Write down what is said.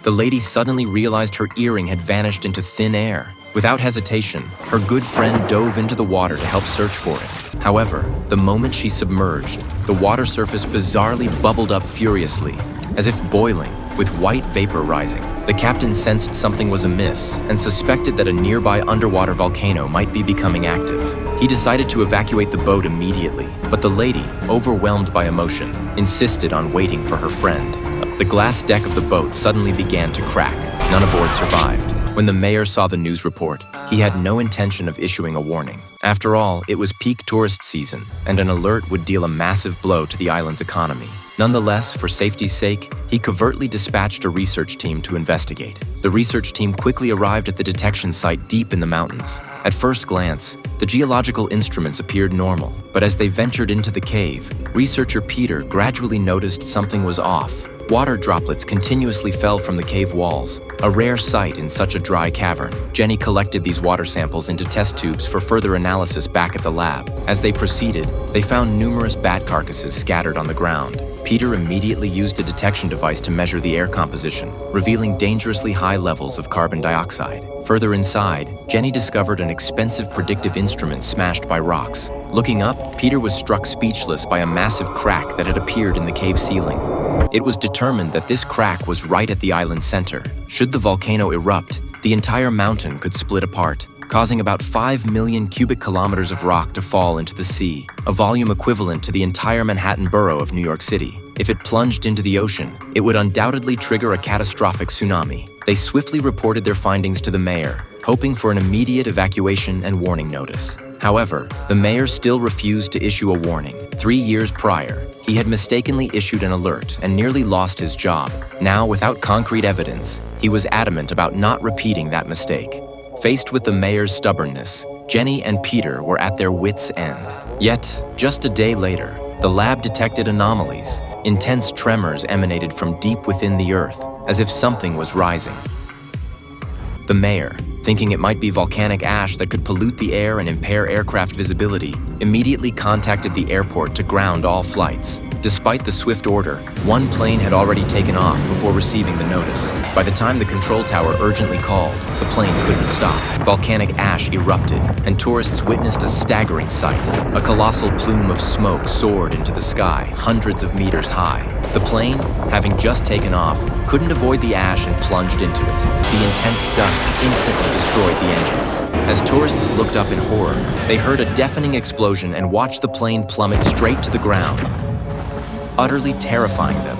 the lady suddenly realized her earring had vanished into thin air. Without hesitation, her good friend dove into the water to help search for it. However, the moment she submerged, the water surface bizarrely bubbled up furiously, as if boiling, with white vapor rising. The captain sensed something was amiss and suspected that a nearby underwater volcano might be becoming active. He decided to evacuate the boat immediately, but the lady, overwhelmed by emotion, insisted on waiting for her friend. The glass deck of the boat suddenly began to crack. None aboard survived. When the mayor saw the news report, he had no intention of issuing a warning. After all, it was peak tourist season, and an alert would deal a massive blow to the island's economy. Nonetheless, for safety's sake, he covertly dispatched a research team to investigate. The research team quickly arrived at the detection site deep in the mountains. At first glance, the geological instruments appeared normal, but as they ventured into the cave, researcher Peter gradually noticed something was off. Water droplets continuously fell from the cave walls, a rare sight in such a dry cavern. Jenny collected these water samples into test tubes for further analysis back at the lab. As they proceeded, they found numerous bat carcasses scattered on the ground. Peter immediately used a detection device to measure the air composition, revealing dangerously high levels of carbon dioxide. Further inside, Jenny discovered an expensive predictive instrument smashed by rocks. Looking up, Peter was struck speechless by a massive crack that had appeared in the cave ceiling. It was determined that this crack was right at the island's center. Should the volcano erupt, the entire mountain could split apart, causing about 5 million cubic kilometers of rock to fall into the sea, a volume equivalent to the entire Manhattan borough of New York City. If it plunged into the ocean, it would undoubtedly trigger a catastrophic tsunami. They swiftly reported their findings to the mayor, hoping for an immediate evacuation and warning notice. However, the mayor still refused to issue a warning. 3 years prior, he had mistakenly issued an alert and nearly lost his job. Now, without concrete evidence, he was adamant about not repeating that mistake. Faced with the mayor's stubbornness, Jenny and Peter were at their wits' end. Yet, just a day later, the lab detected anomalies. Intense tremors emanated from deep within the earth, as if something was rising. The mayor, thinking it might be volcanic ash that could pollute the air and impair aircraft visibility, immediately contacted the airport to ground all flights. Despite the swift order, one plane had already taken off before receiving the notice. By the time the control tower urgently called, the plane couldn't stop. Volcanic ash erupted, and tourists witnessed a staggering sight. A colossal plume of smoke soared into the sky, hundreds of meters high. The plane, having just taken off, couldn't avoid the ash and plunged into it. The intense dust instantly destroyed the engines. As tourists looked up in horror, they heard a deafening explosion and watched the plane plummet straight to the ground, utterly terrifying them.